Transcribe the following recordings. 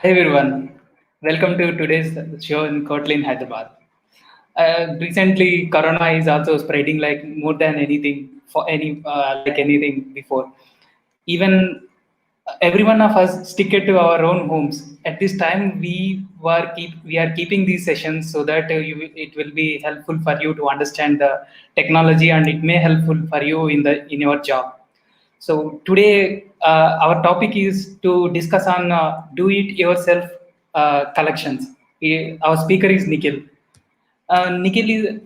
everyone, welcome to today's show in Kotlin, Hyderabad. Recently, Corona is also spreading like more than anything for anything before. Even every one of us stick it to our own homes. At this time, we are keeping these sessions so that it will be helpful for you to understand the technology, and it may helpful for you in your job. So today our topic is to discuss on do-it-yourself collections. Our speaker is Nikhil. Nikhil is,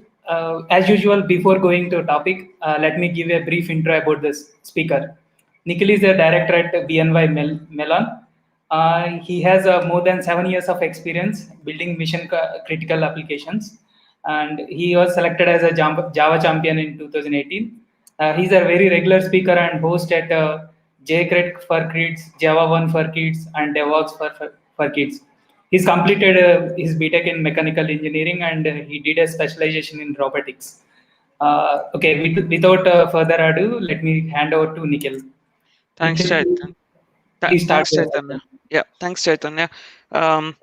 as usual, before going to topic, let me give a brief intro about this speaker. Nikhil is a director at BNY Mellon. He has more than 7 years of experience building mission critical applications, and he was selected as a Java champion in 2018. He's a very regular speaker and host at JCRET for Kids, Java 1 for Kids, and DevOps for Kids. He's completed his BTech in mechanical engineering, and he did a specialization in robotics. Without further ado, let me hand over to Nikhil. Thanks, Nikhil, Chaitanya. please start Thanks, your Chaitanya. session. Yeah, thanks, Chaitanya. Um,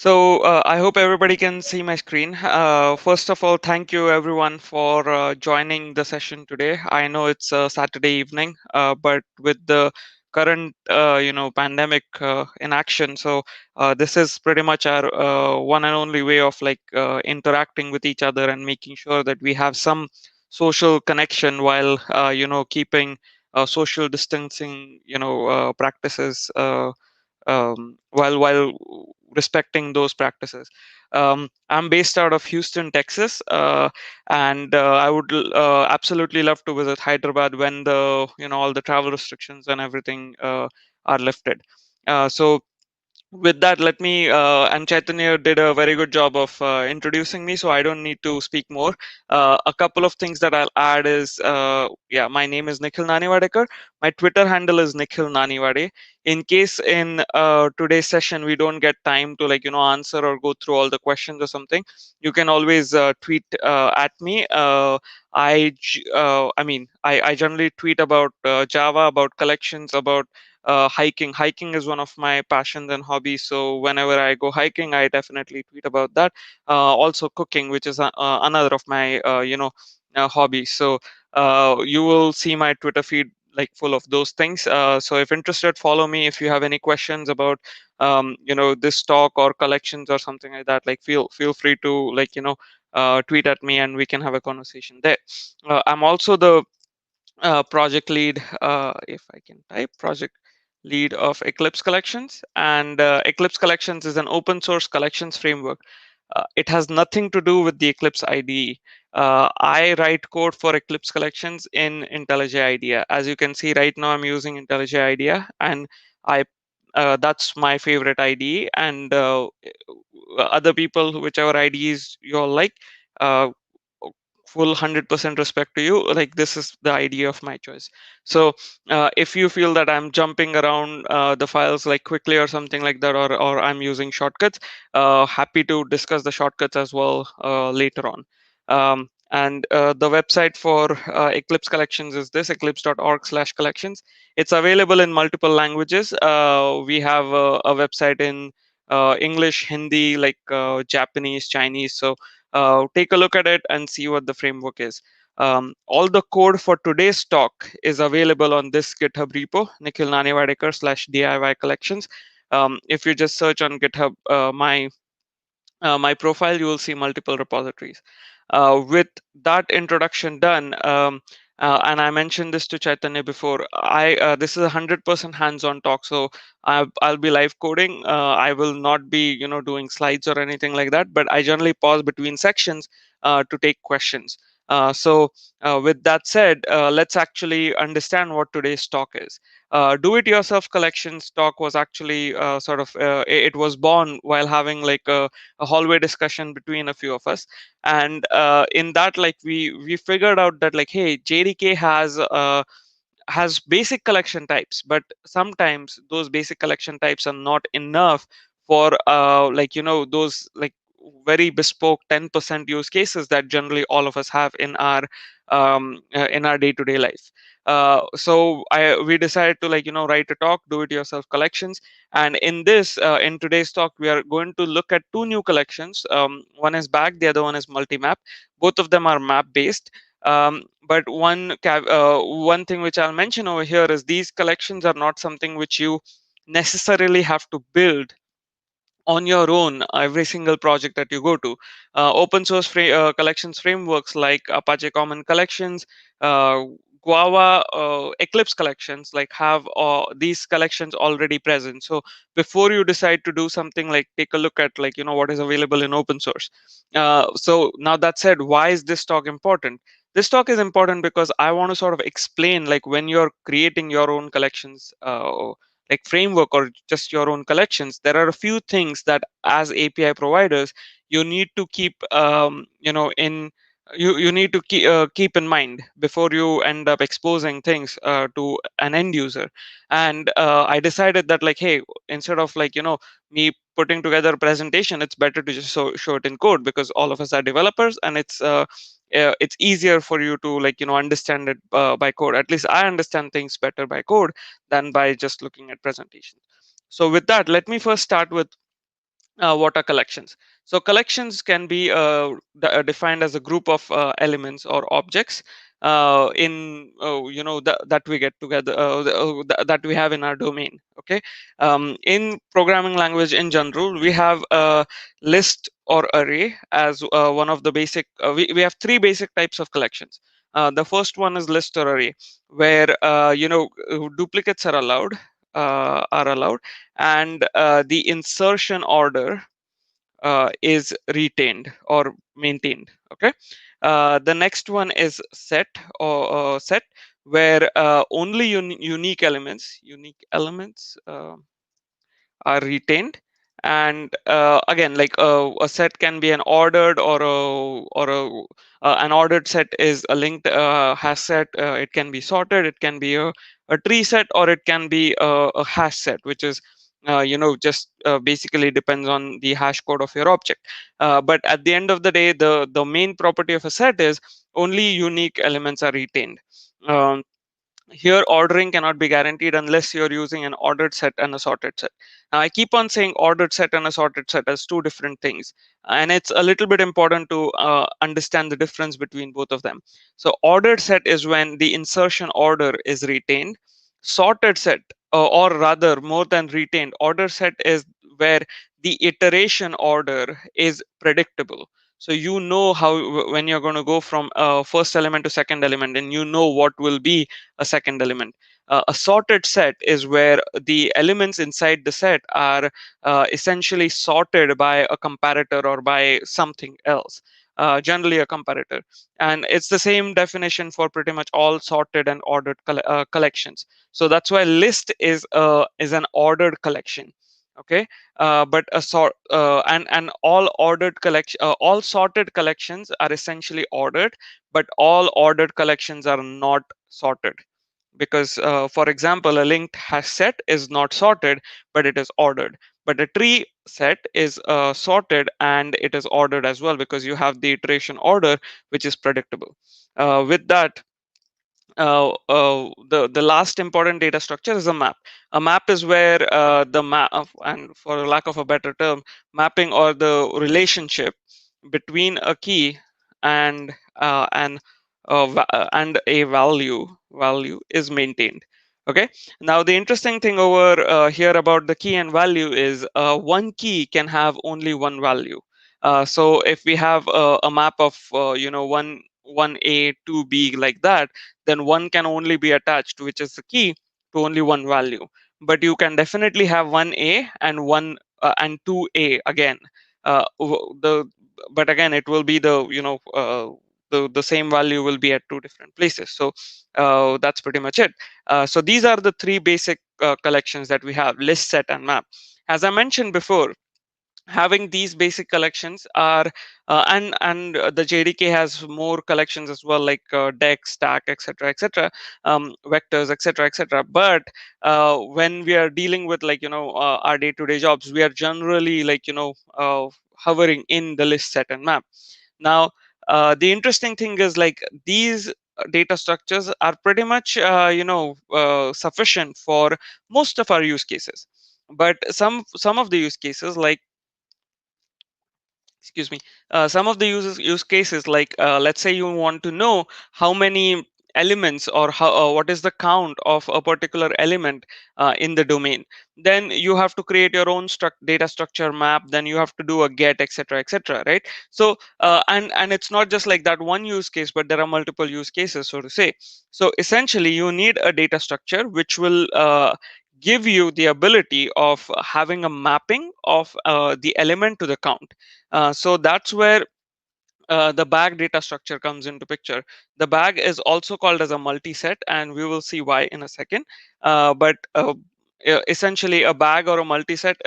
I hope everybody can see my screen. First of all, thank you everyone for joining the session today. I know it's a Saturday evening, but with the current, pandemic in action, this is pretty much our one and only way of interacting with each other and making sure that we have some social connection while, keeping social distancing, practices. While respecting those practices. I'm based out of Houston, Texas, and I would absolutely love to visit Hyderabad when the all the travel restrictions and everything are lifted. So with that, let me and Chaitanya did a very good job of introducing me, so I don't need to speak more. A couple of things that I'll add is, my name is Nikhil Nanivadekar. My Twitter handle is Nikhil Nanivade. In case in today's session we don't get time to answer or go through all the questions or something, you can always tweet at me. I generally tweet about Java, about collections, about hiking is one of my passions and hobbies, so whenever I go hiking I definitely tweet about that. Also cooking, which is another of my hobbies, so you will see my Twitter feed like full of those things. So if interested, follow me. If you have any questions about this talk or collections or something like that, like feel free to tweet at me and we can have a conversation there. I'm also the project lead, if I can type, project lead of Eclipse Collections. And Eclipse Collections is an open source collections framework. It has nothing to do with the Eclipse IDE. I write code for Eclipse Collections in IntelliJ IDEA. As you can see right now, I'm using IntelliJ IDEA, and I that's my favorite IDE. And other people, whichever IDEs you all like, uh, full 100% respect to you, like this is the idea of my choice. So if you feel that I'm jumping around the files like quickly or something like that, or I'm using shortcuts, happy to discuss the shortcuts as well later on. And the website for Eclipse Collections is this, eclipse.org/collections. It's available in multiple languages. We have a website in English, Hindi, Japanese, Chinese. So take a look at it and see what the framework is. All the code for today's talk is available on this GitHub repo, Nikhil Nanivadekar /DIY collections. If you just search on GitHub my profile, you will see multiple repositories. With that introduction done, and I mentioned this to Chaitanya before, this is a 100% hands-on talk, so I'll be live coding. I will not be doing slides or anything like that, but I generally pause between sections to take questions. With that said, let's actually understand what today's talk is. Do-it-yourself collections talk was actually it was born while having like a hallway discussion between a few of us, and in that, like we figured out that like, hey, JDK has basic collection types, but sometimes those basic collection types are not enough for those like very bespoke 10% use cases that generally all of us have in our day-to-day life. So we decided to, like, write a talk, do it yourself collections. And in today's talk, we are going to look at two new collections. One is bag, the other one is multimap. Both of them are map based. But one thing which I'll mention over here is these collections are not something which you necessarily have to build on your own every single project that you go to. Open source collections frameworks like Apache Common Collections, uh, Guava, Eclipse Collections, like, have these collections already present. So before you decide to do something, like, take a look at, like, what is available in open source. So now, that said, why is this talk important? This talk is important because I want to sort of explain, like, when you're creating your own collections, like framework, or just your own collections, there are a few things that, as API providers, you need to keep in you need to keep in mind before you end up exposing things to an end user. And I decided that, like, hey, instead of, like, me putting together a presentation, it's better to just show it in code, because all of us are developers, and it's easier for you to, like, understand it by code. At least I understand things better by code than by just looking at presentations. So with that, let me first start with what are collections. So collections can be defined as a group of elements or objects that we get together, that we have in our domain. Okay. In programming language in general, we have a list or array as one of the basic. We have three basic types of collections. The first one is list or array, where duplicates are allowed, and the insertion order is retained or maintained. Okay. The next one is set, where only unique elements are retained. And again, like, a set can be an ordered, an ordered set is a linked hash set. It can be sorted, it can be a tree set, or it can be a hash set, which is just basically depends on the hash code of your object. But at the end of the day, the main property of a set is only unique elements are retained. Um, here, ordering cannot be guaranteed unless you're using an ordered set and a sorted set. Now, I keep on saying ordered set and a sorted set as two different things, and it's a little bit important to understand the difference between both of them. So ordered set is when the insertion order is retained. Sorted set, or rather, more than retained, order set is where the iteration order is predictable. So you know how, when you're going to go from first element to second element, and you know what will be a second element. A sorted set is where the elements inside the set are essentially sorted by a comparator or by something else, generally a comparator. And it's the same definition for pretty much all sorted and ordered collections. So that's why list is an ordered collection. Okay. But a sort and all sorted collections are essentially ordered, but all ordered collections are not sorted, because for example, a linked hash set is not sorted, but it is ordered. But a tree set is sorted, and it is ordered as well, because you have the iteration order, which is predictable. With that, the last important data structure is a map. A map is where the map, and for lack of a better term, mapping, or the relationship between a key and and a value is maintained. Okay. Now, the interesting thing over here about the key and value is one key can have only one value. So if we have a map of one A, two B, like that, then one can only be attached, which is the key, to only one value. But you can definitely have one A and two A again. The But again, it will be the same value will be at two different places. So that's pretty much it. So these are the three basic collections that we have: list, set, and map. As I mentioned before, having these basic collections are and the JDK has more collections as well, like deck, stack, etc., vectors, etc. But when we are dealing with, like, our day-to-day jobs, we are generally, like, hovering in the list, set, and map. Now, the interesting thing is like these data structures are pretty much sufficient for most of our use cases. But some of the use cases, like, excuse me, some of the use cases, like let's say you want to know how many elements, or how what is the count of a particular element in the domain, then you have to create your own data structure map, then you have to do a get, etc., etc., right? So and it's not just like that one use case, but there are multiple use cases, so to say. So essentially you need a data structure which will give you the ability of having a mapping of the element to the count. So that's where the bag data structure comes into picture. The bag is also called as a multi-set, and we will see why in a second. But essentially, a bag or a multi-set,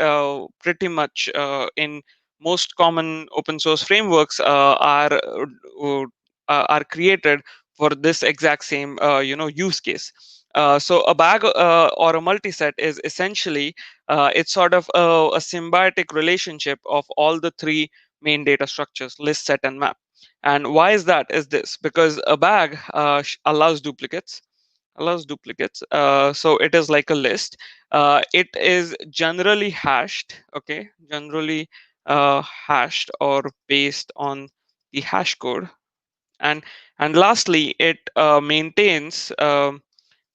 pretty much in most common open source frameworks, are created for this exact same use case. So a bag or a multi-set is essentially it's sort of a symbiotic relationship of all the three main data structures: list, set, and map. And why is that? Is this because a bag allows duplicates, so it is like a list. It is generally hashed, okay, generally hashed or based on the hash code. And and lastly, it maintains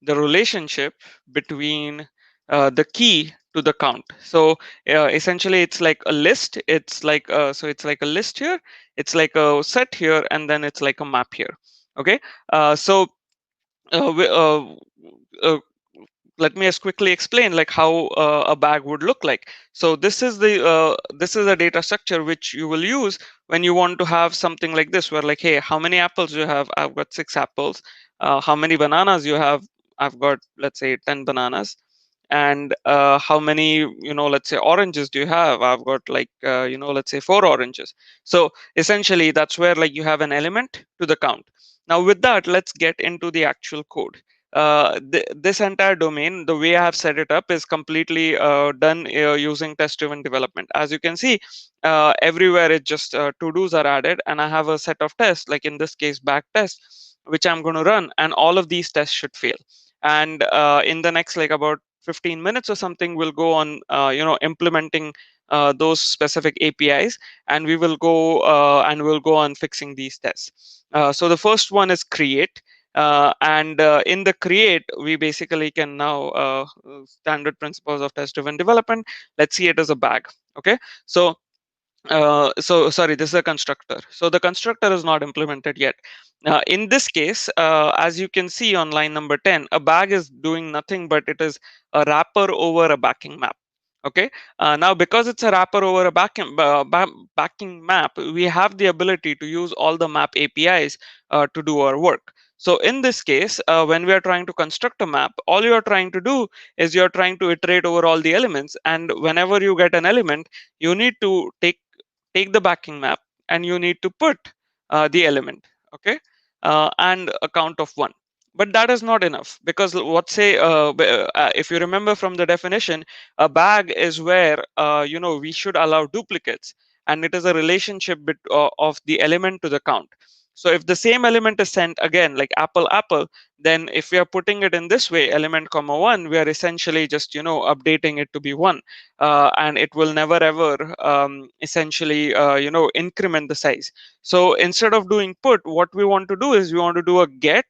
the relationship between the key to the count. So essentially it's like a list, it's like it's like a list here, it's like a set here, and then it's like a map here. Okay. So uh, we- uh, uh, let me just quickly explain like how a bag would look like. So this is a data structure which you will use when you want to have something like this, where like, hey, how many apples do you have? I've got 6 apples. How many bananas you have? I've got, let's say, 10 bananas. And how many, let's say, oranges do you have? I've got like let's say 4 oranges. So essentially that's where like you have an element to the count. Now with that, let's get into the actual code. This entire domain, the way I have set it up, is completely done using test-driven development. As you can see, everywhere it just to-dos are added, and I have a set of tests, like in this case, back test, which I'm going to run, and all of these tests should fail. And in the next like about 15 minutes or something, we'll go on implementing those specific APIs, and we'll go on fixing these tests. So the first one is create. And in the create, we basically can now standard principles of test driven development. Let's see it as a bag. Okay. So sorry, this is a constructor. So the constructor is not implemented yet. In this case, as you can see on line number 10, a bag is doing nothing, but it is a wrapper over a backing map. Okay. Now, because it's a wrapper over a backing map, we have the ability to use all the map APIs to do our work. So in this case, when we are trying to construct a map, all you are trying to do is you're trying to iterate over all the elements. And whenever you get an element, you need to take the backing map, and you need to put the element. Okay. And a count of 1. But that is not enough, because what say if you remember from the definition, a bag is where we should allow duplicates, and it is a relationship of the element to the count. So if the same element is sent again, like apple apple, then if we are putting it in this way, element comma 1, we are essentially just updating it to be 1. And it will never ever essentially increment the size. So instead of doing put, what we want to do is we want to do a get,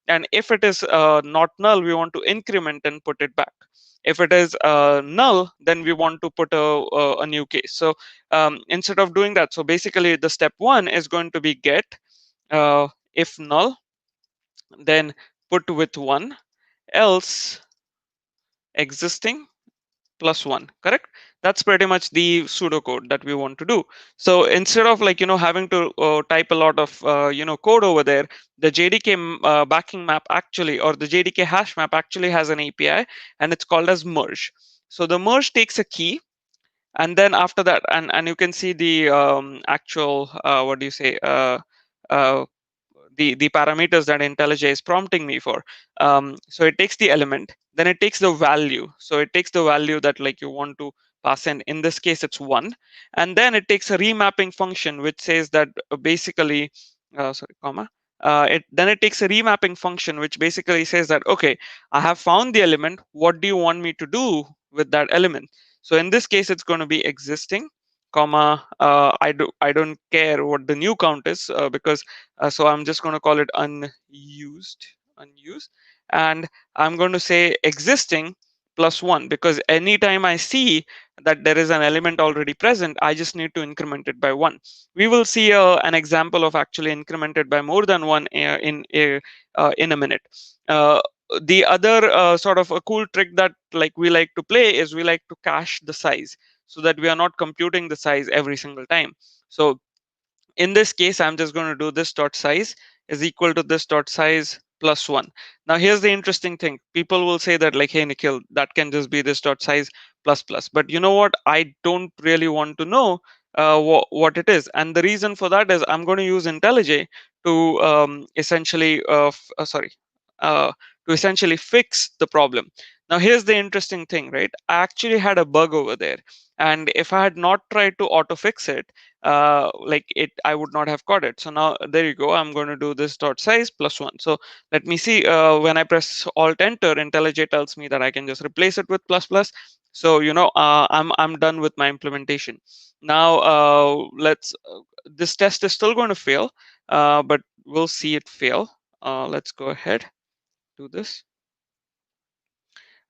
and if it is not null, we want to increment and put it back. If it is null, then we want to put a new case. So instead of doing that, so basically the step 1 is going to be get. If null, then put with 1, else existing plus 1. Correct? That's pretty much the pseudocode that we want to do. So instead of like having to type a lot of code over there, the JDK backing map actually, or the JDK hash map actually has an API, and it's called as merge. So the merge takes a key, and then after that, and you can see the actual what do you say the parameters that IntelliJ is prompting me for. So it takes the element, then it takes the value. So it takes the value that like you want to pass in this case it's 1, and then it takes a remapping function which says that basically sorry comma then it takes a remapping function which basically says that, okay, I have found the element, what do you want me to do with that element? So in this case it's going to be existing comma I don't care what the new count is because so I'm just going to call it unused, and I'm going to say existing plus 1, because anytime I see that there is an element already present, I just need to increment it by 1. We will see an example of actually incremented by more than 1 in a minute. The other sort of a cool trick that like we like to play is we like to cache the size so that we are not computing the size every single time. So in this case, I'm just going to do this dot size is equal to this dot size plus 1. Now here's the interesting thing. People will say that like, hey Nikhil, that can just be this dot size plus plus. But you know what? I don't really want to know what it is. And the reason for that is I'm going to use IntelliJ to essentially sorry to essentially fix the problem. Now here's the interesting thing, right? I actually had a bug over there, and if I had not tried to auto fix it, like it, I would not have caught it. So now there you go. I'm going to do this dot size plus 1. So let me see. When I press Alt Enter, IntelliJ tells me that I can just replace it with plus plus. So I'm done with my implementation. Now let's. This test is still going to fail, but we'll see it fail. Let's go ahead, do this.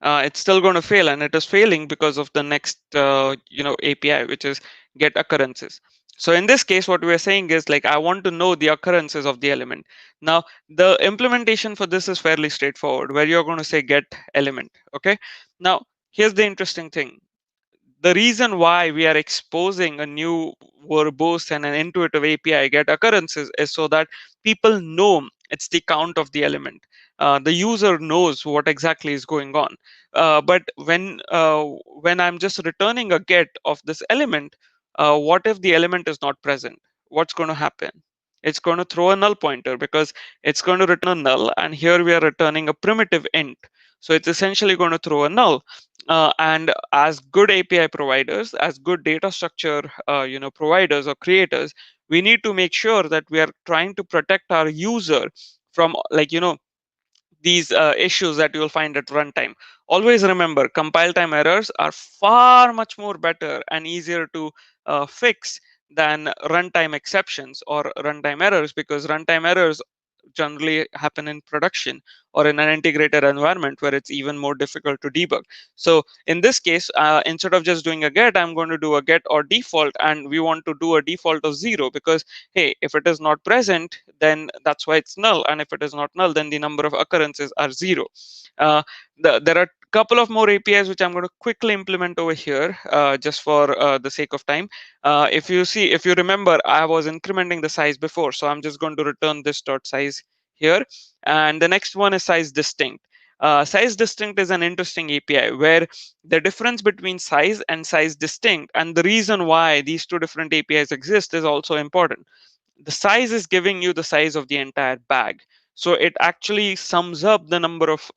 It's still going to fail, and it is failing because of the next API, which is get occurrences. So in this case, what we're saying is like, I want to know the occurrences of the element. Now the implementation for this is fairly straightforward, where you're going to say get element. Okay, now here's the interesting thing. The reason why we are exposing a new verbose and an intuitive API get occurrences is so that people know it's the count of the element. The user knows what exactly is going on. But when I'm just returning a get of this element, what if the element is not present? What's going to happen? It's going to throw a null pointer because it's going to return a null, and here we are returning a primitive int. So it's essentially going to throw a null. And as good API providers, as good data structure providers or creators, we need to make sure that we are trying to protect our user from these issues that you'll find at runtime. Always remember, compile time errors are far much more better and easier to fix than runtime exceptions or runtime errors, because runtime errors generally happen in production or in an integrated environment where it's even more difficult to debug. So in this case, instead of just doing a get, I'm going to do a get or default, and we want to do a default of 0 because, hey, if it is not present, then that's why it's null, and if it is not null, then the number of occurrences are 0. There are a couple of more APIs which I'm going to quickly implement over here just for the sake of time. If you remember, I was incrementing the size before, so I'm just going to return this dot size here. And the next one is size distinct. Size distinct is an interesting API where the difference between size and size distinct, and the reason why these two different APIs exist, is also important. The size is giving you the size of the entire bag, so it actually sums up the number of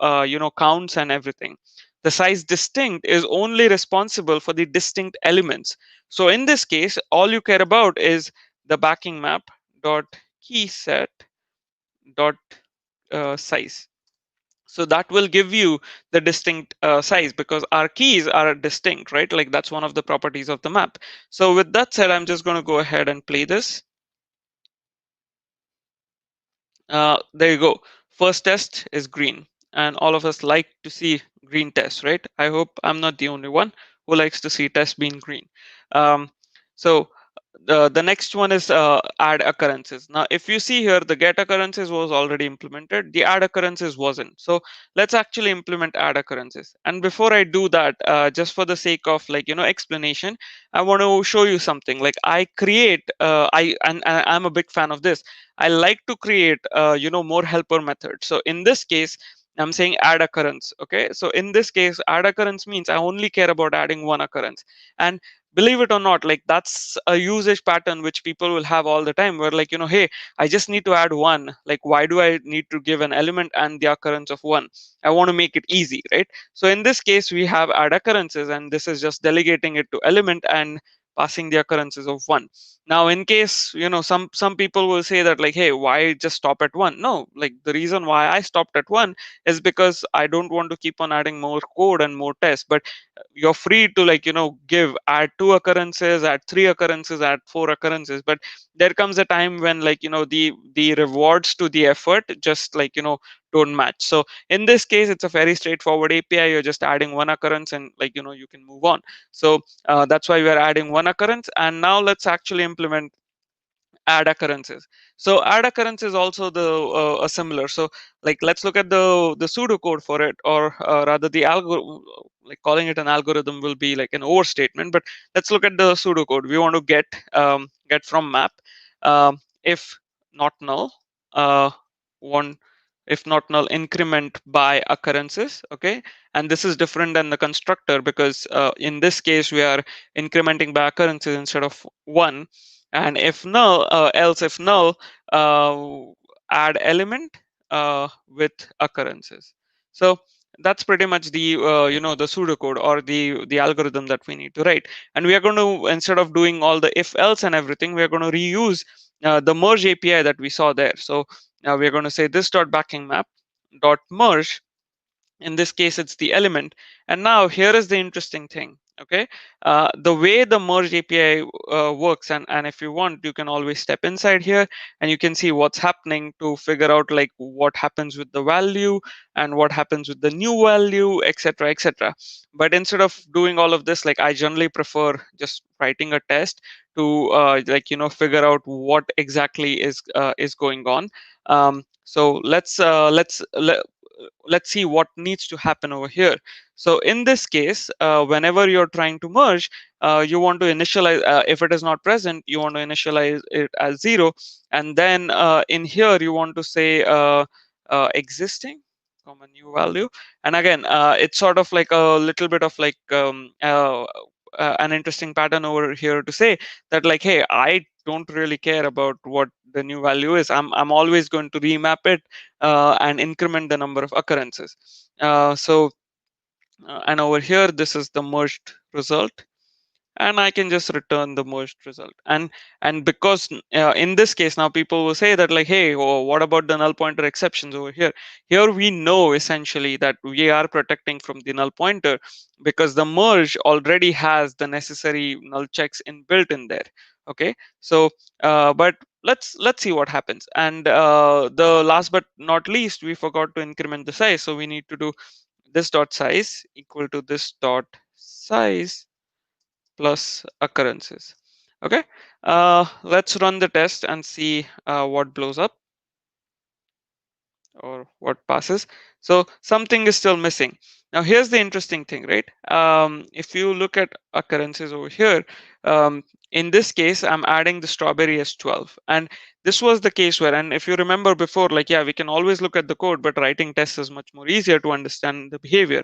counts and everything. The size distinct is only responsible for the distinct elements. So in this case, all you care about is the backing map dot key set dot size. So that will give you the distinct size, because our keys are distinct, right? Like that's one of the properties of the map. So with that said, I'm just going to go ahead and play this. There you go. First test is green, and all of us like to see green tests, right? I hope I'm not the only one who likes to see tests being green. So the next one is add occurrences. Now, if you see here, the get occurrences was already implemented. The add occurrences wasn't. So let's actually implement add occurrences. And before I do that, just for the sake of explanation, I want to show you something. Like I create, and I'm a big fan of this. I like to create, more helper methods. So in this case, I'm saying add occurrence. Okay. So in this case, add occurrence means I only care about adding one occurrence. And believe it or not, like that's a usage pattern which people will have all the time, where like, hey, I just need to add one. Like, why do I need to give an element and the occurrence of one? I want to make it easy, right? So in this case, we have add occurrences, and this is just delegating it to element and passing the occurrences of one. Now, in case, some people will say that like, hey, why just stop at one? No, like the reason why I stopped at one is because I don't want to keep on adding more code and more tests. But you're free to, like, add two occurrences, add three occurrences, add four occurrences. But there comes a time when, like, the rewards to the effort just, like, don't match. So in this case, it's a very straightforward API. You're just adding one occurrence, and, like, you can move on. So that's why we are adding one occurrence. And now let's actually implement add occurrences. So add occurrence is also the a similar. So, like, let's look at the pseudocode for it, or rather the algorithm. Like, calling it an algorithm will be like an overstatement, but let's look at the pseudocode. We want to get from map, if not null, one if not null, increment by occurrences. Okay, and this is different than the constructor, because in this case we are incrementing by occurrences instead of one. And if null, else if null, uh, add element with occurrences. So that's pretty much the the pseudocode, or the algorithm that we need to write. And we are going to, instead of doing all the if else and everything, we are going to reuse the merge API that we saw there. So now we are going to say this dot backing map dot merge. In this case, it's the element. And now here is the interesting thing. Okay, the way the merge API works, and if you want, you can always step inside here, and you can see what's happening to figure out like what happens with the value and what happens with the new value, etc., etc. But instead of doing all of this, like, I generally prefer just writing a test to like, figure out what exactly is going on. So let's see what needs to happen over here. So in this case, whenever you're trying to merge, you want to initialize, if it is not present, you want to initialize it as 0. And then in here, you want to say existing comma new value. And again, it's sort of like a little bit of like an interesting pattern over here to say that, like, hey, I don't really care about what the new value is. I'm always going to remap it and increment the number of occurrences. And over here, this is the merged result, and I can just return the merged result. And because in this case, now people will say that, like, hey, what about the null pointer exceptions over here? Here we know essentially that we are protecting from the null pointer, because the merge already has the necessary null checks inbuilt in there. Okay, so but let's see what happens. And the last but not least, we forgot to increment the size, so we need to do this dot size equal to this dot size plus occurrences. Okay, let's run the test and see what blows up or what passes. So something is still missing. Now here's the interesting thing, right? If you look at occurrences over here, in this case, I'm adding the strawberry as 12. And this was the case where, and if you remember before, like, yeah, we can always look at the code, but writing tests is much more easier to understand the behavior.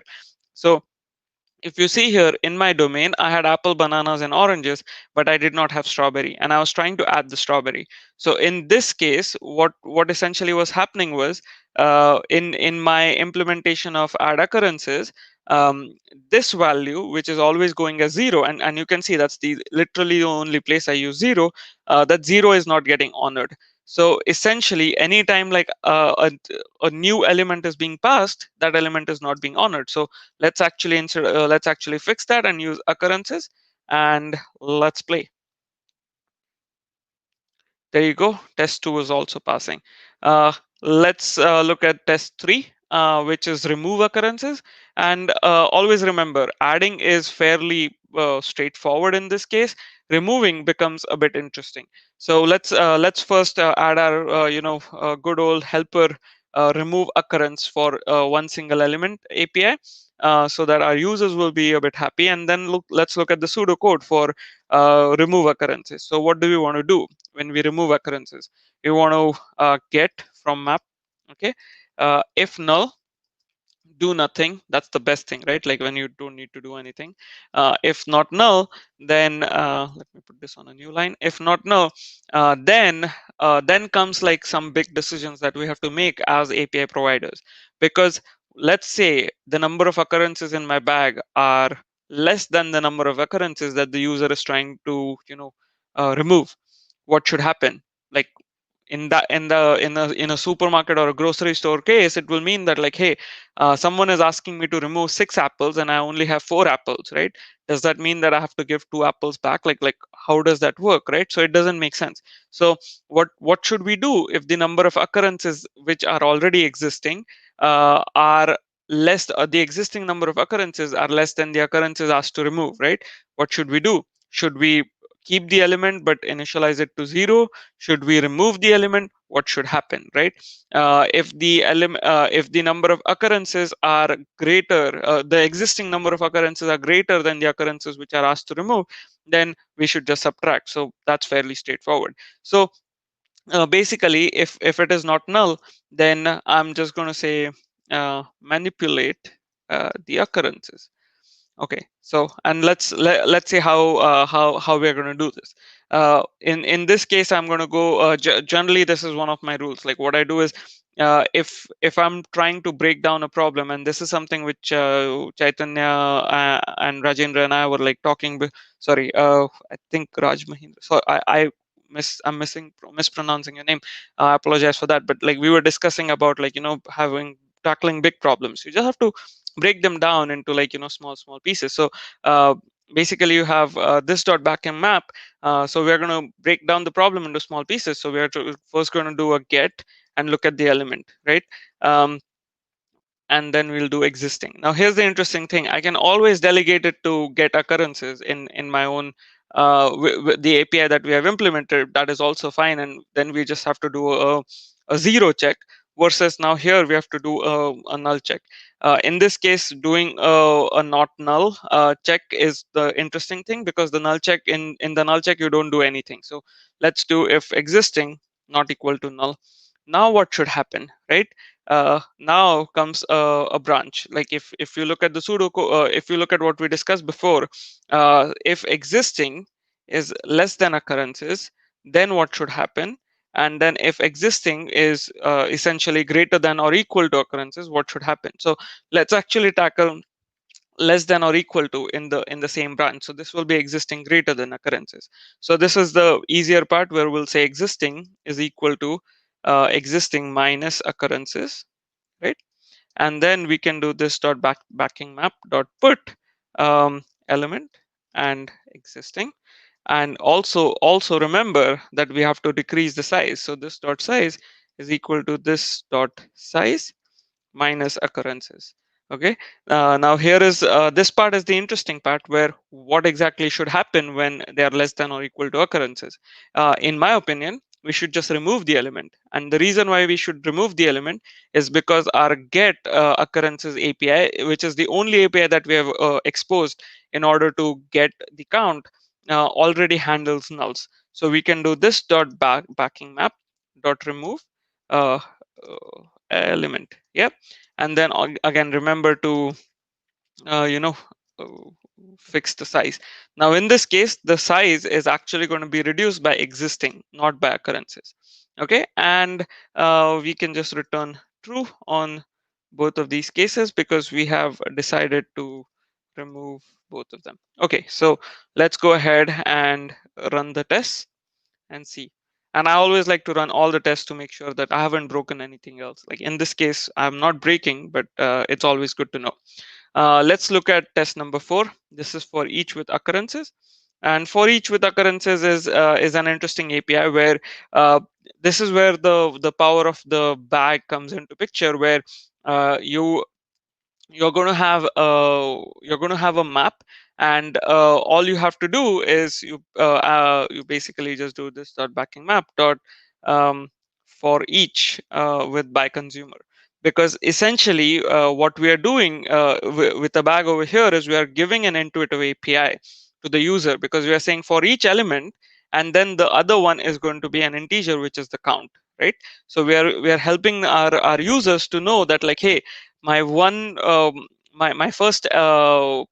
So if you see here in my domain, I had apple, bananas, and oranges, but I did not have strawberry, and I was trying to add the strawberry. So in this case, what essentially was happening was, in my implementation of add occurrences, this value, which is always going as 0, and you can see that's the literally the only place I use 0, that 0 is not getting honored. So essentially, anytime like a new element is being passed, that element is not being honored. So let's actually let's actually fix that and use occurrences, and let's play. There you go. Test 2 is also passing. Let's look at test 3, which is remove occurrences. And always remember, adding is fairly straightforward in this case. Removing becomes a bit interesting. So let's first add our good old helper remove occurrence for one single element API, so that our users will be a bit happy. And then let's look at the pseudocode for remove occurrences. So what do we want to do when we remove occurrences? We want to get from map. Okay, if null, do nothing. That's the best thing, right? Like when you don't need to do anything. If not null, then let me put this on a new line. If not null, then comes like some big decisions that we have to make as API providers. Because let's say the number of occurrences in my bag are less than the number of occurrences that the user is trying to remove. What should happen? Like in a supermarket or a grocery store case, it will mean that like, hey, someone is asking me to remove 6 apples and I only have 4 apples, right? Does that mean that I have to give 2 apples back? Like how does that work, right? So it doesn't make sense. So what should we do if the number of occurrences which are already existing are less, the existing number of occurrences are less than the occurrences asked to remove, right? What should we do? Should we keep the element but initialize it to 0? Should we remove the element? What should happen, right? If the number of occurrences are greater, the existing number of occurrences are greater than the occurrences which are asked to remove, then we should just subtract. So that's fairly straightforward. So basically, if it is not null, then I'm just going to say manipulate the occurrences. Okay, so and let's see how we're going to do this. In this case, I'm going to go. Generally, this is one of my rules. Like what I do is, if I'm trying to break down a problem, and this is something which Chaitanya and Rajendra and I were like talking. Sorry, I think Raj Mahindra. So I'm mispronouncing your name. I apologize for that. But like we were discussing about like having tackling big problems. You just have to break them down into like small pieces. So basically you have this dot backend map. So we're going to break down the problem into small pieces. So we're first going to do a get and look at the element, right? And then we'll do existing. Now here's the interesting thing. I can always delegate it to get occurrences in my own the API that we have implemented. That is also fine, and then we just have to do a 0 check, versus now here we have to do a null check. In this case, doing a not null check is the interesting thing, because the null check, in the null check you don't do anything. So let's do if existing not equal to null. Now what should happen, right? Now comes a branch. Like if you look at the if you look at what we discussed before, if existing is less than occurrences, then what should happen? And then if existing is essentially greater than or equal to occurrences, what should happen? So let's actually tackle less than or equal to in the same branch. So this will be existing greater than occurrences. So this is the easier part, where we'll say existing is equal to existing minus occurrences, right? And then we can do this dot backing map dot put element and existing. And also remember that we have to decrease the size. So this dot size is equal to this dot size minus occurrences. Okay, now here is this part is the interesting part, where what exactly should happen when they are less than or equal to occurrences. In my opinion, we should just remove the element, and the reason why we should remove the element is because our get occurrences API, which is the only API that we have exposed in order to get the count, already handles nulls. So we can do this dot backing map dot remove uh, element. Yep. And then again, remember to you know uh, fix the size. Now in this case, the size is actually going to be reduced by existing, not by occurrences. Okay, and we can just return true on both of these cases, because we have decided to remove both of them. Okay, so let's go ahead and run the tests and see. And I always like to run all the tests to make sure that I haven't broken anything else. Like in this case, I'm not breaking, but it's always good to know. Let's look at test number 4. This is for each with occurrences. And for each with occurrences is an interesting API, where this is where the power of the bag comes into picture, where you're going to have a map, and all you have to do is you basically just do this dot backing map dot for each with by consumer, because essentially what we are doing with the bag over here is we are giving an intuitive API to the user, because we are saying for each element, and then the other one is going to be an integer, which is the count, right? So we are helping our users to know that like, hey, my one my first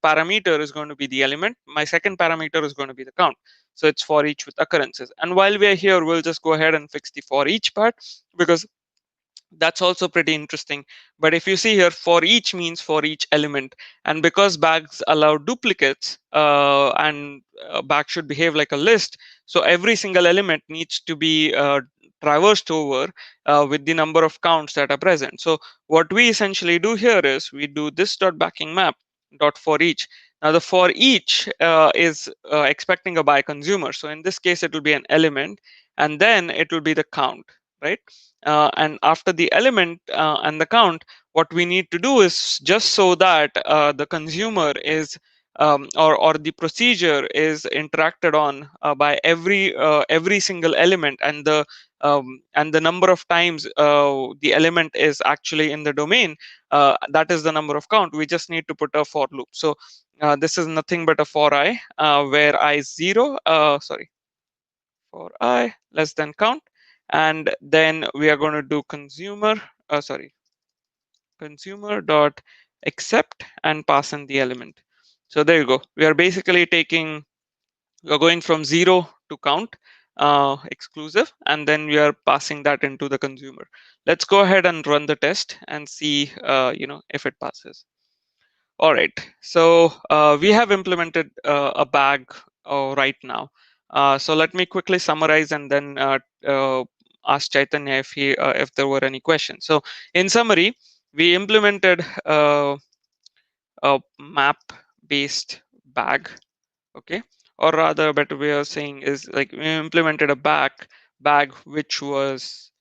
parameter is going to be the element. My second parameter is going to be the count. So it's for each with occurrences. And while we are here, we'll just go ahead and fix the for each part, because that's also pretty interesting. But if you see here, for each means for each element, and because bags allow duplicates, and bag should behave like a list, so every single element needs to be traversed over with the number of counts that are present. So what we essentially do here is we do this dot backing map dot for each. Now the for each is expecting a by consumer, so in this case it will be an element, and then it will be the count, right? And after the element and the count, what we need to do is, just so that the consumer is or the procedure is interacted on by every single element, and the number of times the element is actually in the domain, that is the number of count. We just need to put a for loop. So this is nothing but a for I, where I is 0, sorry, for I less than count, and then we are going to do consumer dot accept and pass in the element. So there you go. We are basically we're going from 0 to count exclusive, and then we are passing that into the consumer. Let's go ahead and run the test and see if it passes. All right, so we have implemented a bag right now. So let me quickly summarize and then ask Chaitanya if there were any questions. So in summary, we implemented a map-based bag, okay? Or rather, a better way of saying is, like, we implemented a bag which was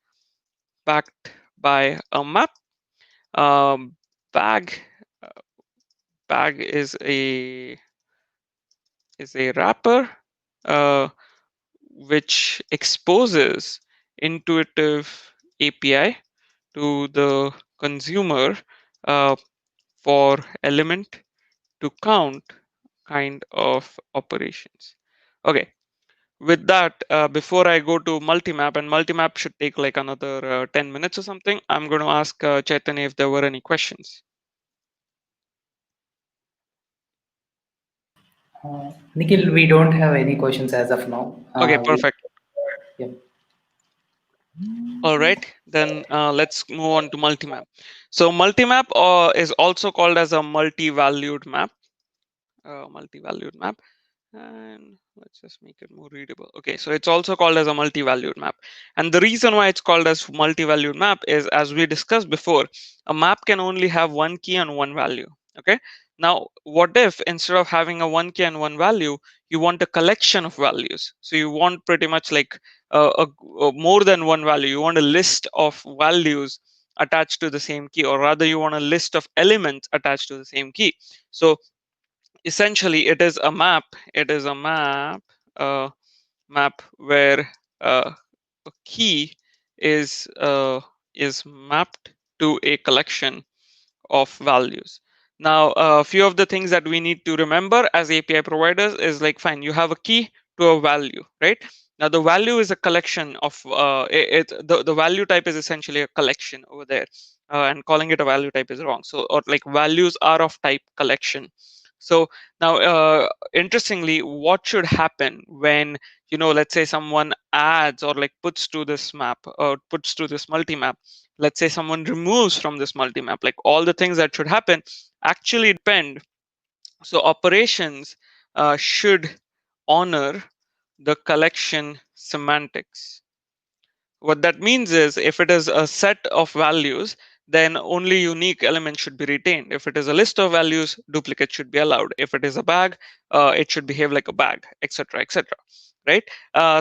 backed by a map. Um, bag bag is a wrapper which exposes intuitive API to the consumer uh, for element to count kind of operations. Okay, with that, before I go to multimap, and multimap should take like another 10 minutes or something, I'm going to ask Chaitanya if there were any questions. Nikhil, we don't have any questions as of now. Okay, perfect. Yeah. All right, then let's move on to multimap. So multimap is also called as a multi-valued map. Multi-valued map. And let's just make it more readable. Okay, so it's also called as a multi-valued map. And the reason why it's called as multi-valued map is, as we discussed before, a map can only have one key and one value. Okay. Now, what if instead of having a one key and one value, you want a collection of values? So you want pretty much like more than one value. You want a list of values attached to the same key, or rather, you want a list of elements attached to the same key. So essentially it is a map. It is a map where a key is mapped to a collection of values. Now, a few of the things that we need to remember as API providers is, like, fine, you have a key to a value, right? Now the value is a collection of the value type is essentially a collection over there, and calling it a value type is wrong. So, or like, values are of type collection. So now, interestingly, what should happen when, let's say someone adds or like puts to this map or puts to this multi-map? Let's say someone removes from this multi-map, like, all the things that should happen actually depend. So operations should honor the collection semantics. What that means is, if it is a set of values, then only unique elements should be retained. If it is a list of values, duplicates should be allowed. If it is a bag, it should behave like a bag, etc., etc. Right?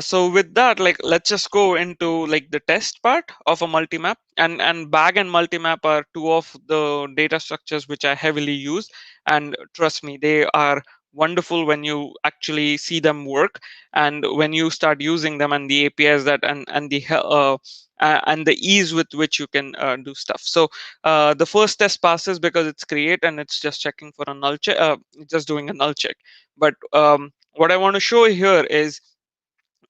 So with that, like, let's just go into like the test part of a multimap. And bag and multimap are two of the data structures which I heavily use. And trust me, they are wonderful when you actually see them work, and when you start using them, and the APIs that and the ease with which you can do stuff. So the first test passes because it's create, and it's just checking for a null check, just doing a null check. But what I want to show here is,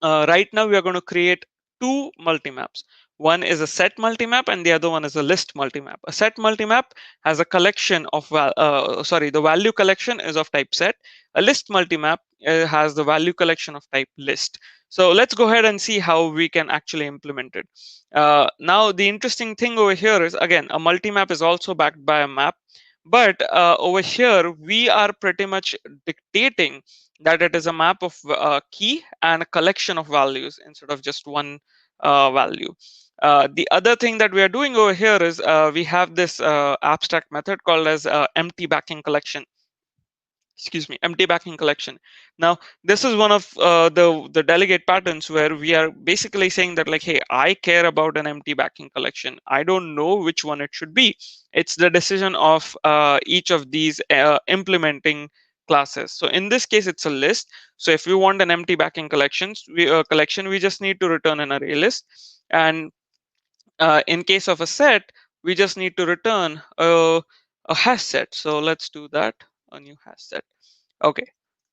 right now we are going to create two multimaps. One is a set multimap and the other one is a list multimap. A set multimap has a collection of the value collection is of type set. A list multimap has the value collection of type list. So let's go ahead and see how we can actually implement it. Now the interesting thing over here is, again, a multimap is also backed by a map, but over here we are pretty much dictating that it is a map of key and a collection of values instead of just one value. The other thing that we are doing over here is we have this abstract method called as empty backing collection. Excuse me, empty backing collection. Now this is one of the delegate patterns where we are basically saying that, like, hey, I care about an empty backing collection. I don't know which one it should be. It's the decision of each of these implementing classes. So in this case it's a list. So if we want an empty backing collection, we just need to return an array list. And in case of a set, we just need to return a hash set. So let's do that, a new hash set. Okay,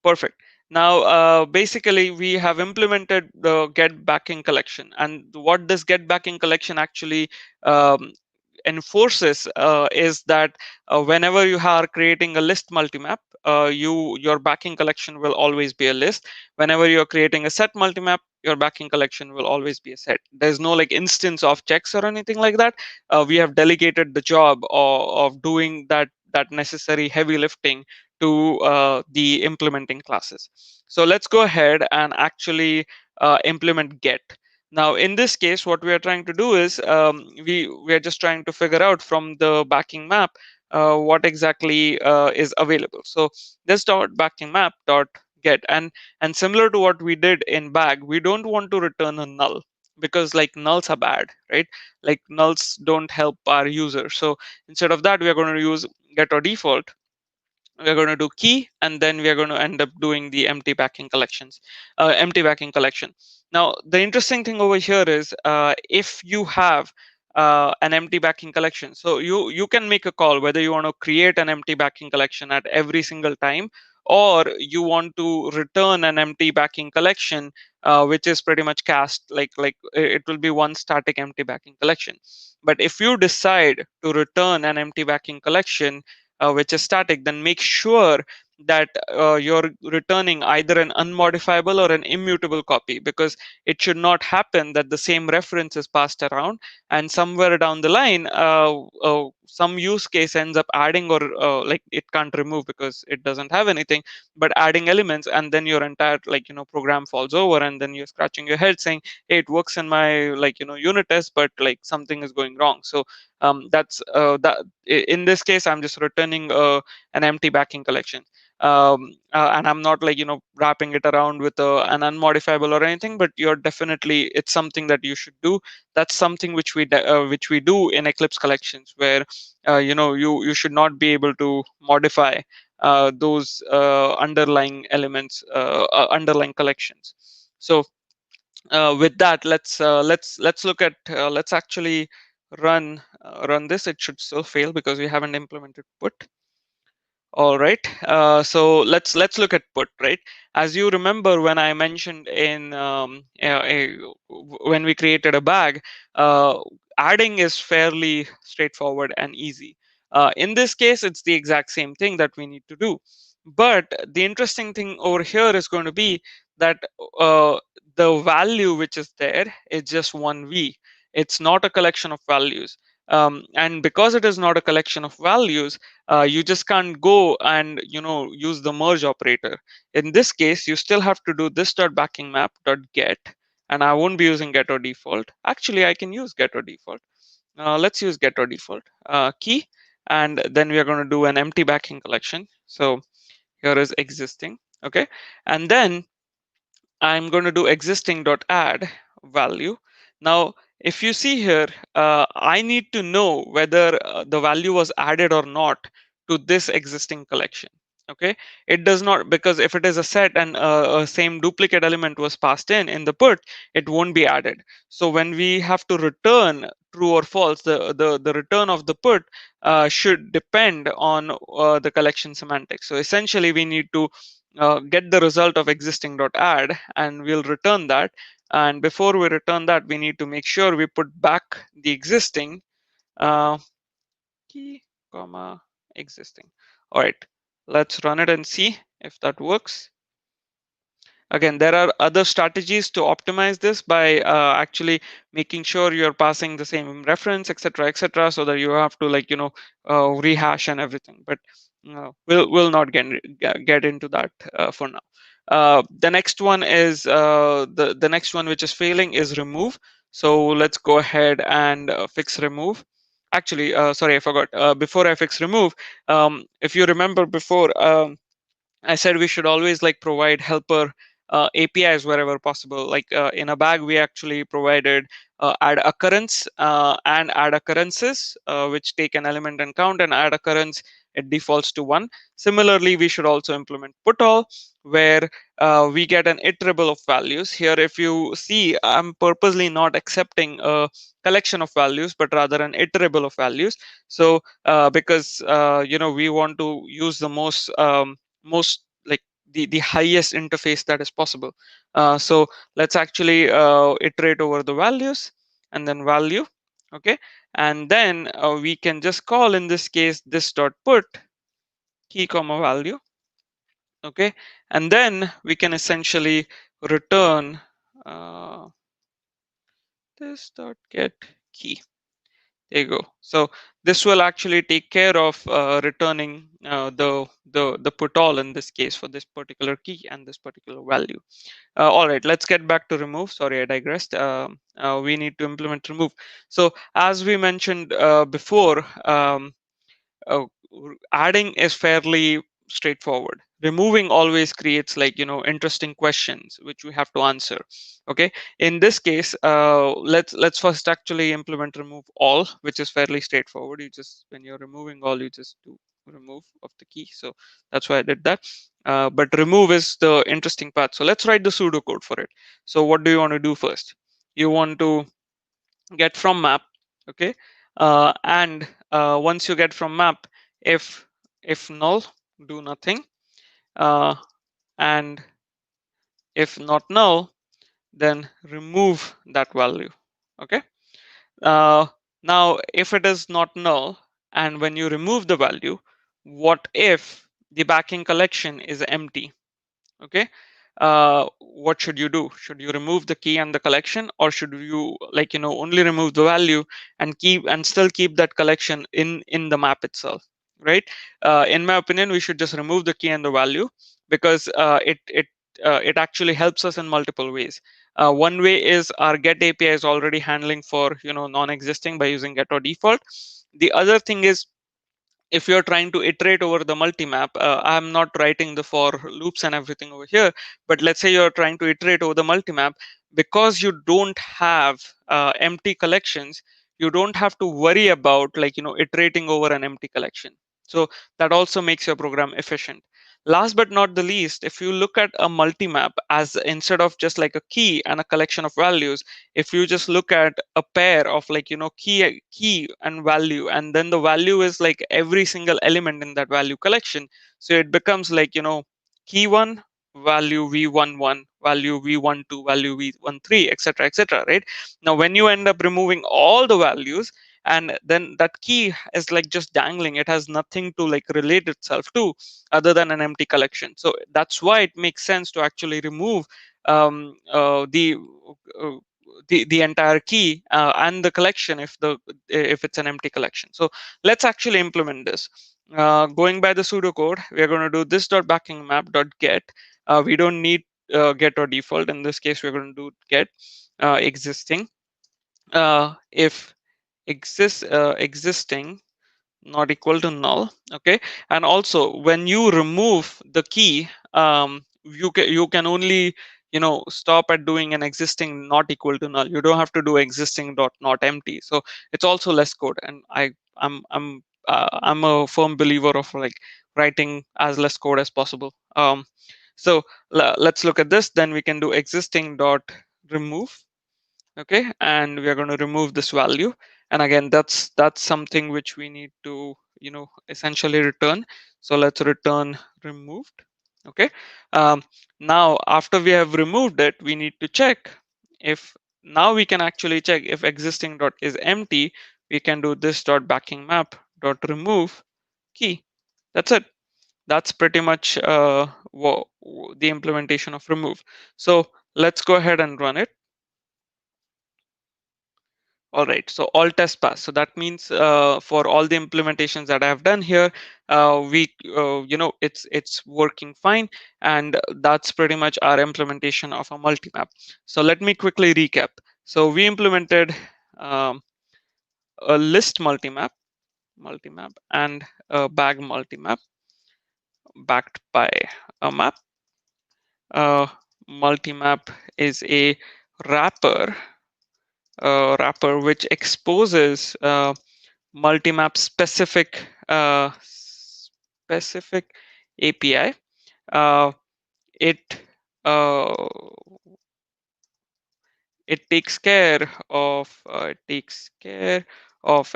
perfect. Now, basically, we have implemented the get backing collection, and what this get backing collection actually um, enforces is that whenever you are creating a list multimap, your backing collection will always be a list. Whenever you're creating a set multimap, your backing collection will always be a set. There's no like instance of checks or anything like that. We have delegated the job of doing that necessary heavy lifting to the implementing classes. So let's go ahead and actually implement get. Now, in this case, what we are trying to do is we are just trying to figure out from the backing map what exactly is available. So this dot backing map dot get, and similar to what we did in bag, we don't want to return a null, because like nulls are bad, right? Like nulls don't help our user. So instead of that, we are going to use get or default. We're going to do key, and then we are going to end up doing the empty backing collection. Now the interesting thing over here is if you have an empty backing collection, so you can make a call whether you want to create an empty backing collection at every single time, or you want to return an empty backing collection which is pretty much cast like it will be one static empty backing collection. But if you decide to return an empty backing collection which is static, then make sure that you're returning either an unmodifiable or an immutable copy, because it should not happen that the same reference is passed around and somewhere down the line some use case ends up adding, or like it can't remove because it doesn't have anything, but adding elements, and then your entire program falls over, and then you're scratching your head saying, hey, it works in my unit test, but like something is going wrong. So that's that in this case I'm just returning an empty backing collection, and I'm not wrapping it around with an unmodifiable or anything, but you're definitely, it's something that you should do. That's something which we do in Eclipse Collections, where you should not be able to modify those underlying elements, underlying collections. So with that, let's look at let's actually run this. It should still fail because we haven't implemented put. All right. So let's look at put, right? As you remember, when I mentioned in when we created a bag, adding is fairly straightforward and easy. In this case, it's the exact same thing that we need to do. But the interesting thing over here is going to be that the value which is there is just one V. It's not a collection of values. And because it is not a collection of values, you just can't go and use the merge operator. In this case, you still have to do this dot backing map dot get, and I won't be using get or default. Actually, I can use get or default. Let's use get or default key, and then we are going to do an empty backing collection. So here is existing, okay, and then I'm going to do existing dot add value. Now, if you see here, I need to know whether the value was added or not to this existing collection. Okay, it does not, because if it is a set and a same duplicate element was passed in the put, it won't be added. So when we have to return true or false, the return of the put should depend on the collection semantics. So essentially, we need to get the result of existing dot add, and we'll return that, And before we return that, we need to make sure we put back the existing key comma existing. All right, let's run it and see if that works. Again, there are other strategies to optimize this by actually making sure you're passing the same reference, etc., so that you have to rehash and everything. But we'll not get into that for now. The next one is the next one which is failing is remove. So let's go ahead and fix remove. Actually, sorry, I forgot. Before I fix remove, if you remember before. I said we should always provide helper APIs wherever possible. In a bag, we actually provided add occurrence and add occurrences, which take an element and count, and add occurrence, it defaults to 1. Similarly, we should also implement put all, where we get an iterable of values. Here, if you see, I'm purposely not accepting a collection of values, but rather an iterable of values. So because we want to use the most the highest interface that is possible. So let's actually iterate over the values and then value. Okay, and then we can just call, in this case, this dot put key comma value. Okay, and then we can essentially return this dot get key. There you go. So this will actually take care of returning the put all, in this case, for this particular key and this particular value. All right, let's get back to remove. Sorry, I digressed. We need to implement remove. So as we mentioned before, uh, adding is fairly straightforward. Removing always creates interesting questions which we have to answer. Okay, in this case, let's first actually implement remove all, which is fairly straightforward. You just, when you're removing all, you just do remove of the key. So that's why I did that. But remove is the interesting part. So let's write the pseudocode for it. So what do you want to do first? You want to get from map. Okay, and once you get from map, if null, do nothing, and if not null, then remove that value. Okay, uh, now if it is not null, and when you remove the value, what if the backing collection is empty? Okay, what should you do? Should you remove the key and the collection, or should you only remove the value and still keep that collection in the map itself? Right, in my opinion, we should just remove the key and the value, because it actually helps us in multiple ways. One way is our get API is already handling for non-existing by using get or default. The other thing is, if you're trying to iterate over the multimap, I'm not writing the for loops and everything over here, but let's say you're trying to iterate over the multimap, because you don't have empty collections, you don't have to worry about iterating over an empty collection. So that also makes your program efficient. Last but not the least, if you look at a multimap as, instead of just like a key and a collection of values, if you just look at a pair of key and value, and then the value is every single element in that value collection, so it becomes key 1, value v11, value v12, value v13, etc., right? Now when you end up removing all the values, and then that key is just dangling, it has nothing to relate itself to other than an empty collection. So that's why it makes sense to actually remove uh, the entire key and the collection if it's an empty collection. So let's actually implement this. Going by the pseudocode, we are going to do this dot backing map dot get. We don't need get or default. In this case, we're going to do get existing. If existing not equal to null. Okay, and also when you remove the key, you can only stop at doing an existing not equal to null. You don't have to do existing dot not empty. So it's also less code, and I'm a firm believer of writing as less code as possible. So let's look at this. Then we can do existing dot remove. Okay, and we are going to remove this value, and again, that's something which we need to essentially return. So let's return removed. Okay, um, now after we have removed it, we need to check if now we can actually check if existing dot is empty, we can do this dot backing map dot remove key. That's it. That's pretty much the implementation of remove. So let's go ahead and run it. All right, so all tests pass. So that means for all the implementations that I have done here, it's working fine, and that's pretty much our implementation of a multimap. So let me quickly recap. So we implemented um, a list multimap, and a bag multimap backed by a map. Multimap is a wrapper, which exposes multimap specific API. Uh, it uh, it takes care of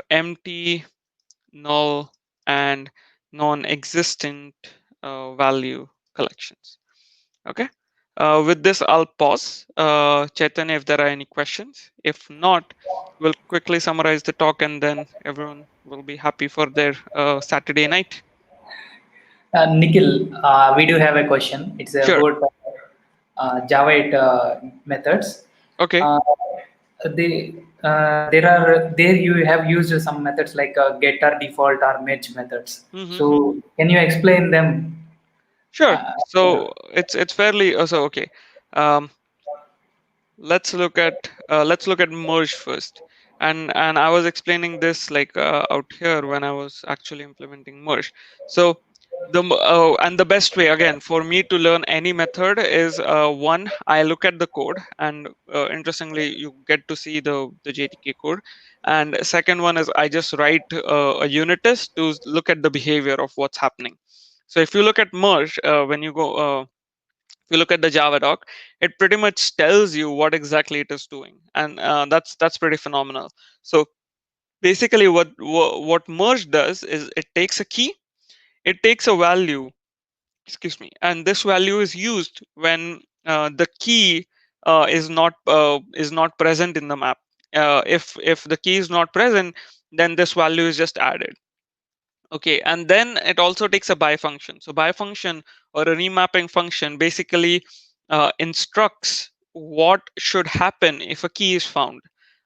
empty, null, and non-existent value collections. Okay. With this, I'll pause. Chaitanya, if there are any questions. If not, we'll quickly summarize the talk, and then everyone will be happy for their Saturday night. Nikhil, we do have a question. It's Sure. about Java 8 methods. Okay. Uh, there you have used some methods like getter, default, or merge methods. Mm-hmm. So can you explain them? Sure. Uh, So it's fairly so okay. Um, let's look at merge first, and I was explaining this like out here when I was actually implementing merge. So and the best way again for me to learn any method is one, I look at the code, and interestingly you get to see the JTK code, and second one is I just write a unit test to look at the behavior of what's happening. So if you look at merge, when you go if you look at the Java doc, it pretty much tells you what exactly it is doing, and that's pretty phenomenal. So basically, what merge does is it takes a key, it takes a value, excuse me, and this value is used when the key is not present in the map. If the key is not present, then this value is just added. Okay, and then it also takes a by function. So by function or a remapping function basically instructs what should happen if a key is found,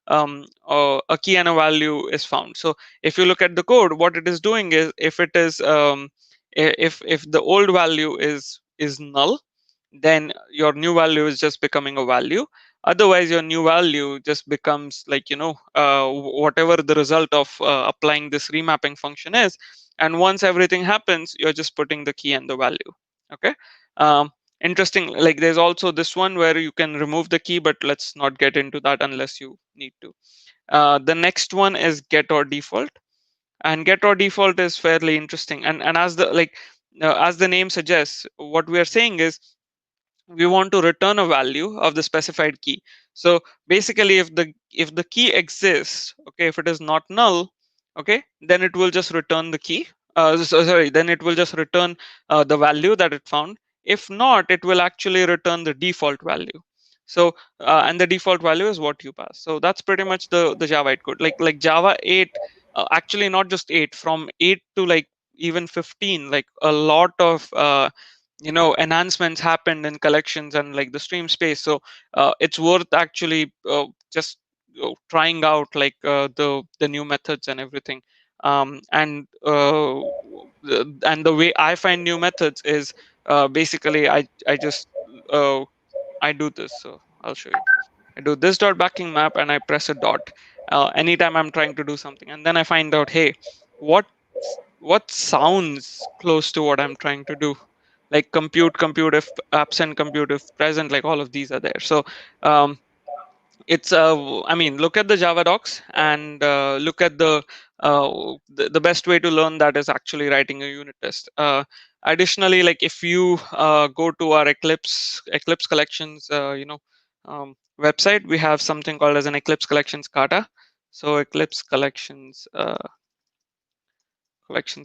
or a key and a value is found. So if you look at the code, what it is doing is if it is if the old value is null, then your new value is just becoming a value. Otherwise your new value just becomes like whatever the result of applying this remapping function is, and once everything happens you're just putting the key and the value. Okay. Interesting, like there's also this one where you can remove the key, but let's not get into that unless you need to. The next one is get or default, and get or default is fairly interesting, and as the name suggests, what we are saying is we want to return a value of the specified key. So basically if the key exists, okay, if it is not null, okay, then it will just return the key, sorry, then it will just return the value that it found. If not, it will actually return the default value. So and the default value is what you pass. So that's pretty much the Java 8 code, like Java 8, actually not just 8, from 8 to like even 15, like a lot of enhancements happened in collections and like the stream space. So it's worth actually just trying out like the new methods and everything. And the way I find new methods is basically I just uh, I do this. So I'll show you. I do this dot backing map and I press a dot anytime I'm trying to do something, and then I find out, hey, what what sounds close to what I'm trying to do, like compute if absent, compute if present, like all of these are there. So um, it's I mean, look at the Java docs and look at the best way to learn that is actually writing a unit test. Additionally, like if you go to our Eclipse Collections website, we have something called as an Eclipse Collections kata. So Eclipse Collections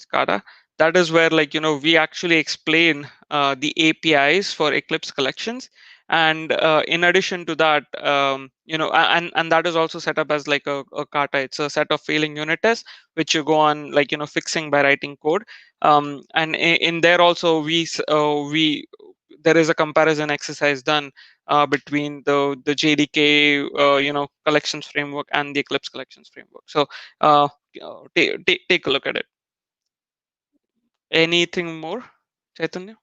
kata, that is where, like, we actually explain the APIs for Eclipse Collections, And in addition to that, and that is also set up as like a kata. It's a set of failing unit tests which you go on, like, fixing by writing code. And in there also, we there is a comparison exercise done between the JDK collections framework and the Eclipse collections framework. So take a look at it. Anything more, Chaitanya?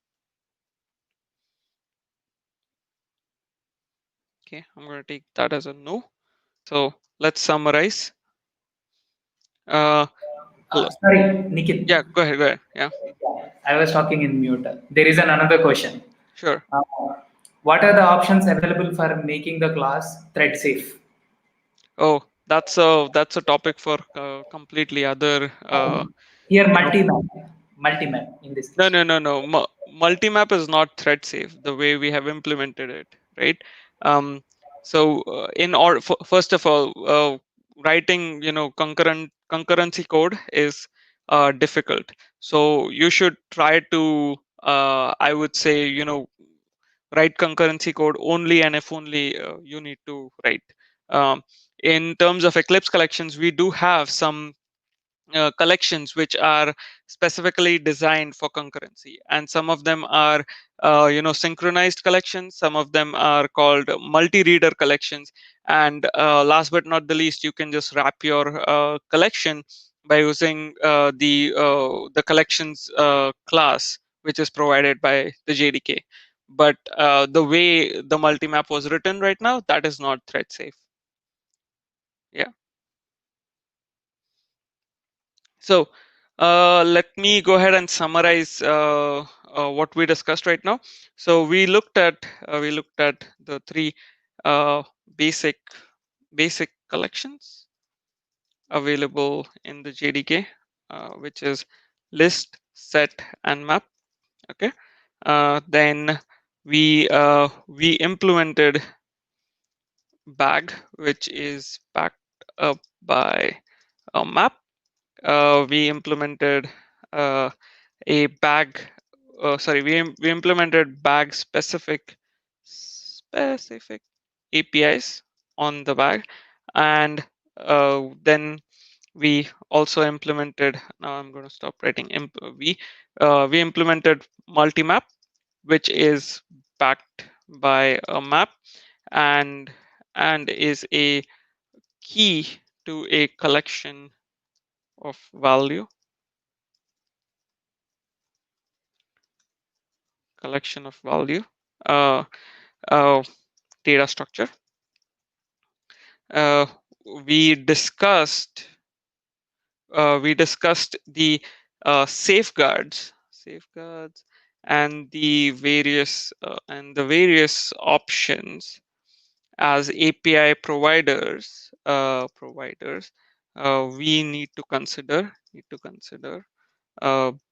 Okay, I'm going to take that as a no. So let's summarize. Uh, Sorry, Nikhil. yeah, go ahead, go ahead. Yeah, I was talking in mute. There is another question. sure. Uh, what are the options available for making the class thread safe? Oh, that's a topic for completely other. Here, You know, multimap in this no, case. no, no, no. Multimap is not thread safe the way we have implemented it, right? Um, so in or first of all, writing concurrency code is difficult. So you should try to, I would say, write concurrency code only and if only you need to write. Um, in terms of Eclipse collections, we do have some collections which are specifically designed for concurrency, and some of them are synchronized collections, some of them are called multi-reader collections, and last but not the least, you can just wrap your collection by using the collections class which is provided by the JDK. But the way the multimap was written right now, that is not thread safe. Yeah. So let me go ahead and summarize what we discussed right now. So we looked at the three uh, basic basic collections available in the JDK, which is list, set, and map. Okay. Then we implemented bag, which is backed up by a map. We implemented uh, a bag sorry we implemented bag specific APIs on the bag, and then we also implemented, now I'm going to stop writing we implemented multimap, which is backed by a map, and is a key to a of value collection of value uh, uh, data structure. uh, we discussed the safeguards and the various options as API providers we need to consider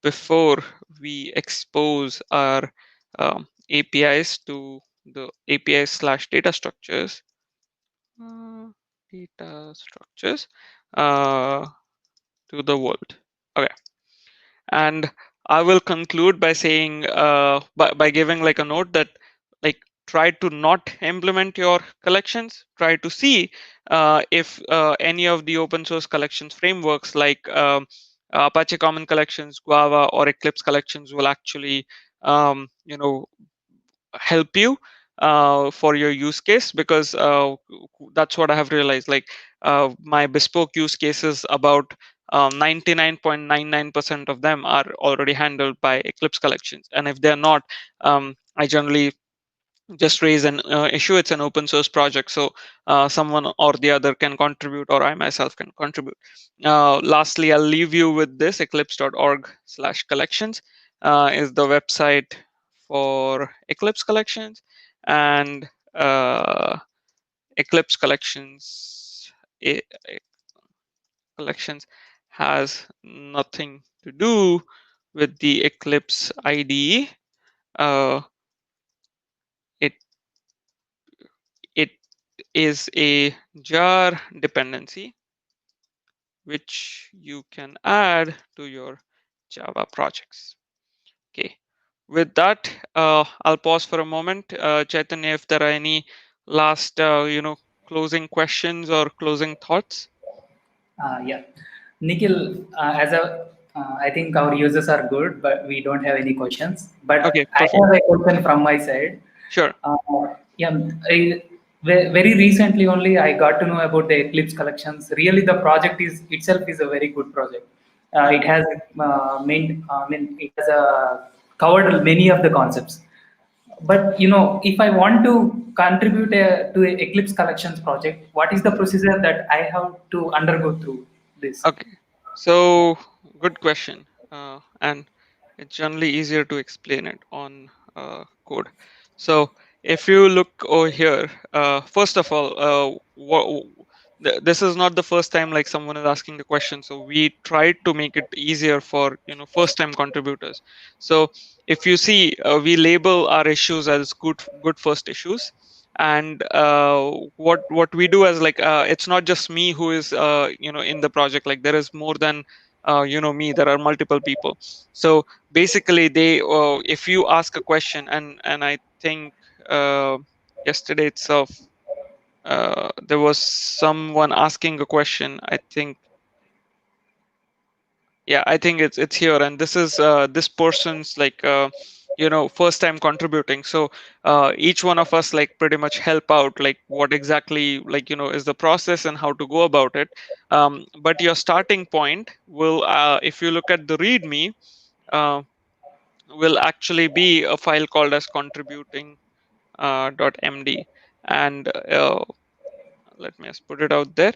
before we expose our APIs to the API/data structures uh, data structures uh, to the world. Okay, and I will conclude by saying by giving like a note that, like, try to not implement your collections. Try to see if any of the open source collections frameworks like Apache Common Collections, Guava, or Eclipse Collections will actually help you for your use case, because that's what I have realized. Like my bespoke use cases, about 99.99% of them are already handled by Eclipse collections, and if they're not, I generally just raise an issue. It's an open source project, so someone or the other can contribute, or I myself can contribute. Lastly, I'll leave you with this: eclipse.org/collections is the website for Eclipse collections, and Eclipse i- collections has nothing to do with the Eclipse IDE. Uh, it it is a jar dependency which you can add to your Java projects. Okay. with that, I'll pause for a moment. Chaitanya, if there are any last, closing questions or closing thoughts. Yeah, Nikhil, I think our users are good, but we don't have any questions. But Okay, I perfect. have a question from my side. Sure. Yeah, very recently only I got to know about the Eclipse Collections. Really, the project is itself is a very good project. It has it has covered many of the concepts. But if I want to contribute to a Eclipse Collections project, what is the procedure that I have to undergo through this? Okay. So, good question. And it's generally easier to explain it on code. So, if you look over here, first of all, this is not the first time like someone is asking the question. So we tried to make it easier for first time contributors. So if you see, we label our issues as good first issues, and what we do as like, it's not just me who is in the project. Like there is more than me. There are multiple people. So basically they, if you ask a question, and I think yesterday itself, there was someone asking a question, I think. Yeah, I think it's here, and this is this person's like first time contributing. So each one of us like pretty much help out like what exactly like is the process and how to go about it. But your starting point will, if you look at the readme, uh, will actually be a file called as contributing .md. And let me just put it out there.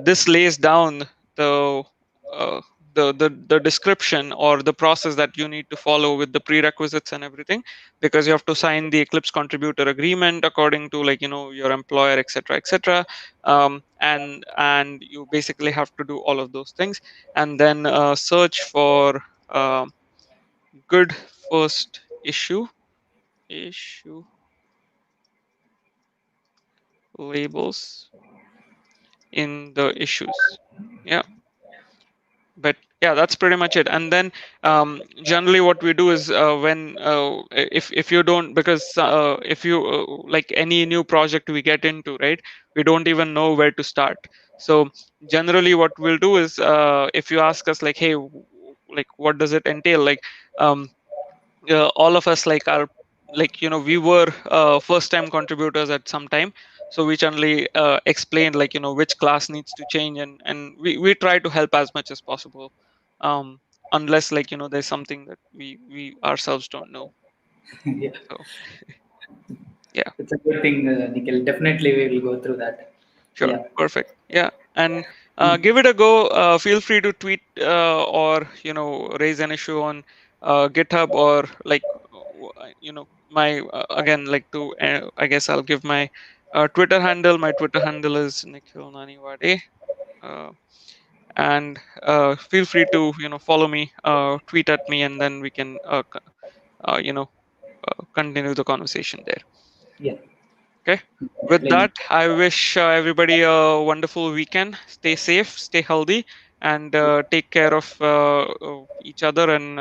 This lays down the uh, the description or the process that you need to follow with the prerequisites and everything, because you have to sign the Eclipse contributor agreement according to like your employer, etc., etc. And you basically have to do all of those things, and then search for good first issue labels in the issues. Yeah, but yeah, that's pretty much it. And then generally what we do is, when if you don't, because if you like any new project we get into, right, we don't even know where to start. So generally what we'll do is, if you ask us like, hey, like what does it entail, like all of us like are like we were first time contributors at some time. So we generally explain like which class needs to change, and we try to help as much as possible, um unless like there's something that we ourselves don't know. Yeah, So yeah. it's a good thing, Nikhil. Definitely, we will go through that. Sure, Yeah. perfect. Yeah, and give it a go. Feel free to tweet or raise an issue on GitHub, or like my again, like to I guess I'll give my Twitter handle. My Twitter handle is Nikhil Nanivade, uh, and feel free to follow me, tweet at me, and then we can continue the conversation there. Yeah. Okay. With Definitely. that, I wish everybody a wonderful weekend. Stay safe, stay healthy, and take care of each other. And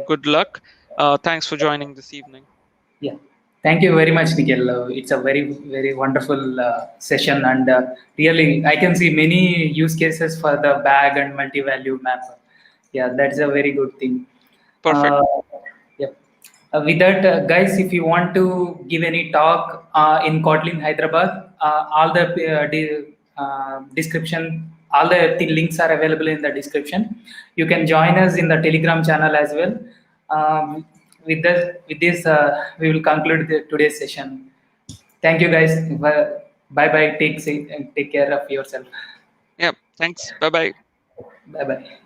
good luck. Thanks for joining this evening. Yeah. Thank you very much, Nikhil. It's a very wonderful session, and really, I can see many use cases for the bag and multi-value map. Yeah, that's a very good thing. Perfect. Uh, yeah. With that, guys, if you want to give any talk in Kotlin Hyderabad, all the description, all the links are available in the description. You can join us in the Telegram channel as well. Um, with this, we will conclude today's session. Thank you, guys. Bye bye. Take care of yourself. Yeah. Thanks. Bye bye. Bye bye.